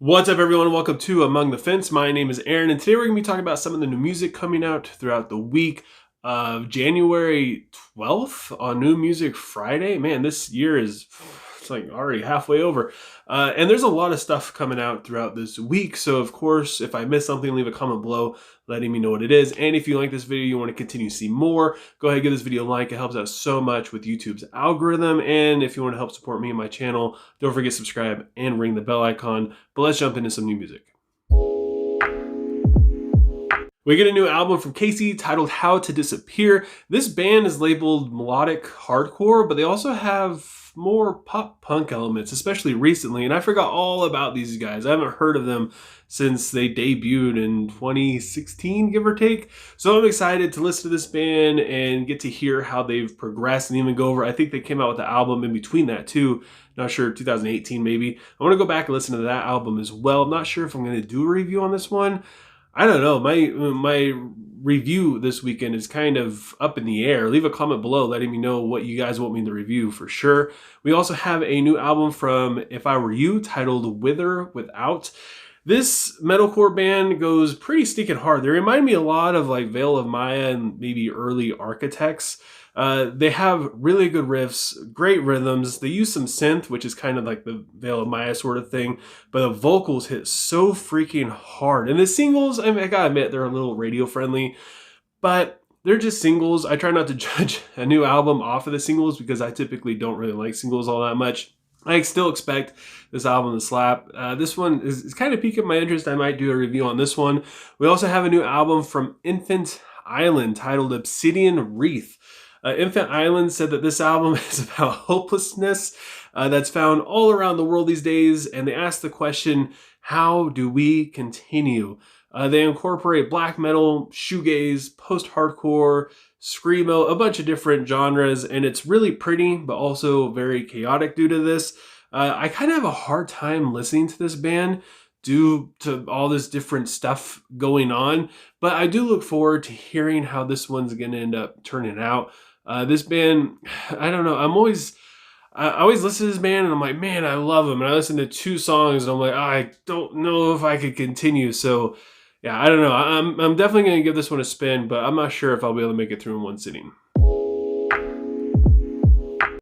What's up, everyone? Welcome to Among the Fence. My name is Aaron, and today we're going to be talking about some of the new music coming out throughout the week of January 12th on New Music Friday. Man, this year is it's like already halfway over. And there's a lot of stuff coming out throughout this week. So, of course, if I miss something, leave a comment below letting me know what it is. And if you like this video, you want to continue to see more, go ahead and give this video a like. It helps out so much with YouTube's algorithm. And if you want to help support me and my channel, don't forget to subscribe and ring the bell icon. But let's jump into some new music. We get a new album from Casey titled To Disapear. This band is labeled melodic hardcore, but they also have more pop punk elements, especially recently. And I forgot all about these guys. I haven't heard of them since they debuted in 2016, give or take. So I'm excited to listen to this band and get to hear how they've progressed and even go over. I think they came out with the album in between that too. Not sure, 2018 maybe. I want to go back and listen to that album as well. I'm not sure if I'm going to do a review on this one. I don't know. My review this weekend is kind of up in the air. Leave a comment below letting me know what you guys want me to review for sure. We also have a new album from If I Were You titled Wither Without. This metalcore band goes pretty stinking hard. They remind me a lot of like Veil of Maya and maybe early Architects. They have really good riffs, great rhythms. They use some synth, which is kind of like the Veil of Maya sort of thing, but the vocals hit so freaking hard. And the singles, I gotta admit, they're a little radio friendly, but they're just singles. I try not to judge a new album off of the singles because I typically don't really like singles all that much. I still expect this album to slap. This one is kind of piquing my interest. I might do a review on this one. We also have a new album from Infant Island titled Obsidian, Wreath. Infant Island said that this album is about hopelessness that's found all around the world these days, and they asked the question, how do we continue? They incorporate black metal, shoegaze, post-hardcore, screamo, a bunch of different genres, and it's really pretty, but also very chaotic due to this. I kind of have a hard time listening to this band due to all this different stuff going on, but I do look forward to hearing how this one's going to end up turning out. This band, I don't know, I always listen to this band and I'm like, man, I love them. And I listen to two songs and I'm like, I don't know if I could continue. So yeah, I don't know. I'm definitely going to give this one a spin, but I'm not sure if I'll be able to make it through in one sitting.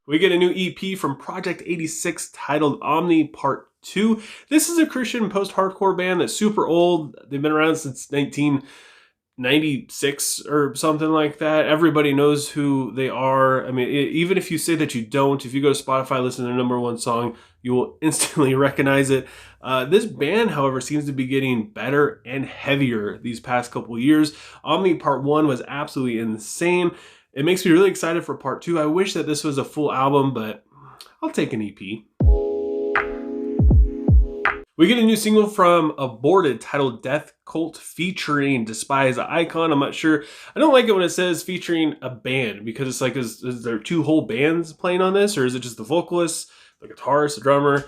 We get a new EP from Project 86 titled OMNI Part 2. This is a Christian post-hardcore band that's super old. They've been around since 1996 or something like that. Everybody knows who they are. I mean, even if you say that you don't, if you go to Spotify, listen to their #1 song, you will instantly recognize it. This band, however, seems to be getting better and heavier these past couple years. OMNI Part 1 was absolutely insane. It makes me really excited for Part 2. I wish that this was a full album, but I'll take an EP. We get a new single from Aborted titled Death Cult featuring Despise Icon. I'm not sure. I don't like it when it says featuring a band because it's like, is there two whole bands playing on this, or is it just the vocalist, the guitarist, the drummer?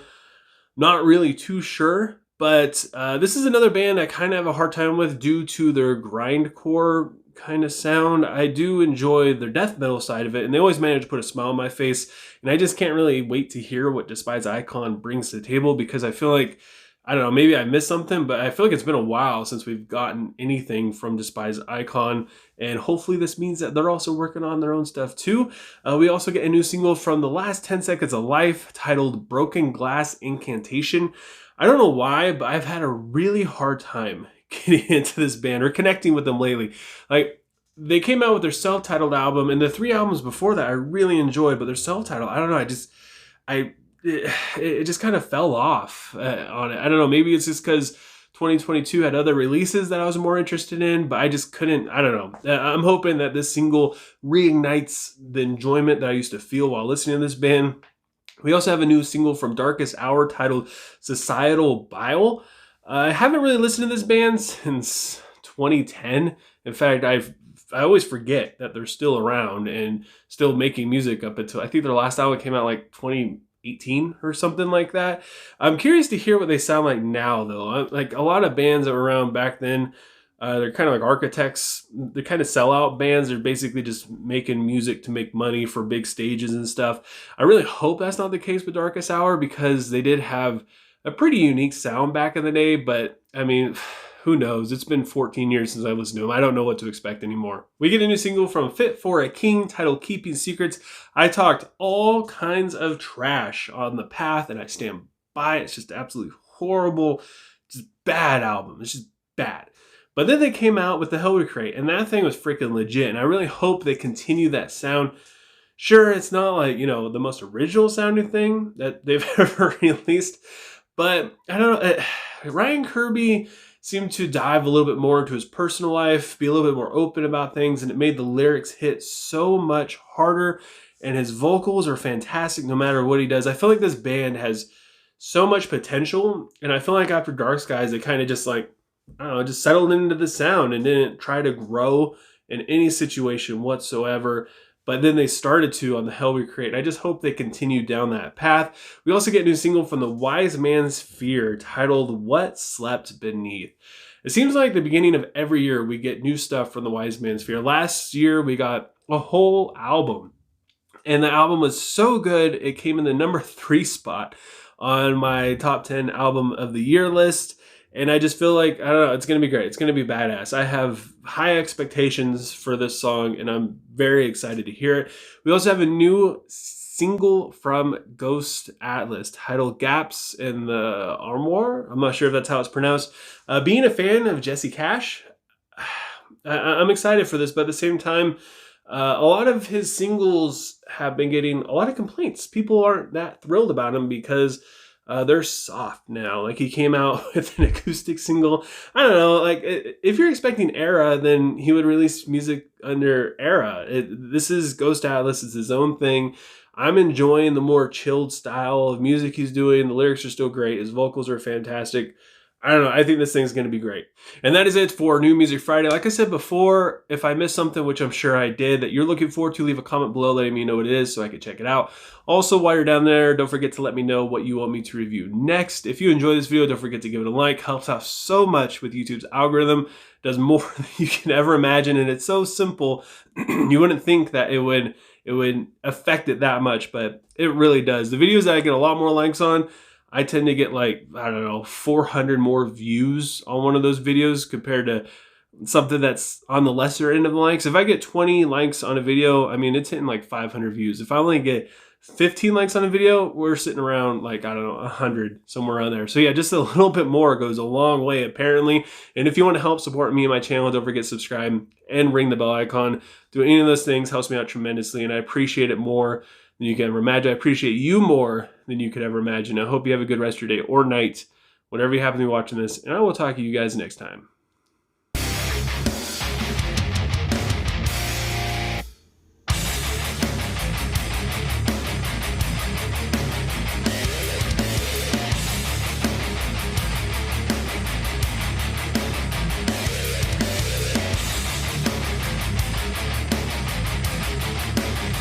Not really too sure, but this is another band I kind of have a hard time with due to their grindcore kind of sound. I do enjoy their death metal side of it, and they always manage to put a smile on my face, and I just can't really wait to hear what Despise Icon brings to the table because I feel like, I don't know, maybe I missed something, but I feel like it's been a while since we've gotten anything from Despise Icon, and hopefully this means that they're also working on their own stuff too. We also get a new single from The Last 10 Seconds of Life titled Broken Glass Incantation. I don't know why, but I've had a really hard time getting into this band or connecting with them lately. Like, they came out with their self-titled album, and the 3 albums before that I really enjoyed, but their self-titled, I don't know, it just kind of fell off on it. I don't know, maybe it's just because 2022 had other releases that I was more interested in, but I just couldn't, I don't know. I'm hoping that this single reignites the enjoyment that I used to feel while listening to this band. We also have a new single from Darkest Hour titled Societal Bile. I haven't really listened to this band since 2010. In fact, I always forget that they're still around and still making music up until, I think their last album came out like 2018 or something like that. I'm curious to hear what they sound like now, though. Like a lot of bands that were around back then, they're kind of like Architects. They're kind of sellout bands. They're basically just making music to make money for big stages and stuff. I really hope that's not the case with Darkest Hour because they did have a pretty unique sound back in the day, but I mean, who knows? It's been 14 years since I listened to him. I don't know what to expect anymore. We get a new single from Fit for a King titled Keeping Secrets. I talked all kinds of trash on the path, and I stand by it. It's just absolutely horrible, just bad album. It's just bad. But then they came out with the Hellrecrate, and that thing was freaking legit. And I really hope they continue that sound. Sure, it's not like, you know, the most original sounding thing that they've ever released, but I don't know. Ryan Kirby seemed to dive a little bit more into his personal life, be a little bit more open about things, and it made the lyrics hit so much harder. And his vocals are fantastic no matter what he does. I feel like this band has so much potential, and I feel like after Dark Skies, they kind of just like, I don't know, just settled into the sound and didn't try to grow in any situation whatsoever. But then they started to on the Hellrecrate. I just hope they continue down that path. We also get a new single from the Wise Man's Fear titled What Slept Beneath. It seems like the beginning of every year we get new stuff from the Wise Man's Fear. Last year we got a whole album. And the album was so good, it came in the number 3 spot on my top 10 album of the year list. And I just feel like, I don't know, it's going to be great. It's going to be badass. I have high expectations for this song, and I'm very excited to hear it. We also have a new single from Ghost Atlas titled Gaps in the Armoire. I'm not sure if that's how it's pronounced. Being a fan of Jesse Cash, I'm excited for this, but at the same time, a lot of his singles have been getting a lot of complaints. People aren't that thrilled about him because they're soft now. Like, he came out with an acoustic single. I don't know. Like, if you're expecting Era, then he would release music under Era. This is Ghost Atlas. It's his own thing. I'm enjoying the more chilled style of music he's doing. The lyrics are still great. His vocals are fantastic. I don't know. I think this thing's going to be great. And that is it for New Music Friday. Like I said before, if I missed something, which I'm sure I did, that you're looking forward to, leave a comment below letting me know what it is so I can check it out. Also, while you're down there, don't forget to let me know what you want me to review next. If you enjoy this video, don't forget to give it a like. Helps out so much with YouTube's algorithm. Does more than you can ever imagine, and it's so simple. You wouldn't think that it would affect it that much, but it really does. The videos that I get a lot more likes on, I tend to get like, I don't know, 400 more views on one of those videos compared to something that's on the lesser end of the likes. If I get 20 likes on a video, I mean, it's hitting like 500 views. If I only get 15 likes on a video, we're sitting around like, I don't know, 100, somewhere around there. So yeah, just a little bit more goes a long way apparently. And if you want to help support me and my channel, don't forget to subscribe and ring the bell icon. Doing any of those things helps me out tremendously, and I appreciate it more than you can ever imagine. I appreciate you more than you could ever imagine. I hope you have a good rest of your day or night, whatever you happen to be watching this, and I will talk to you guys next time.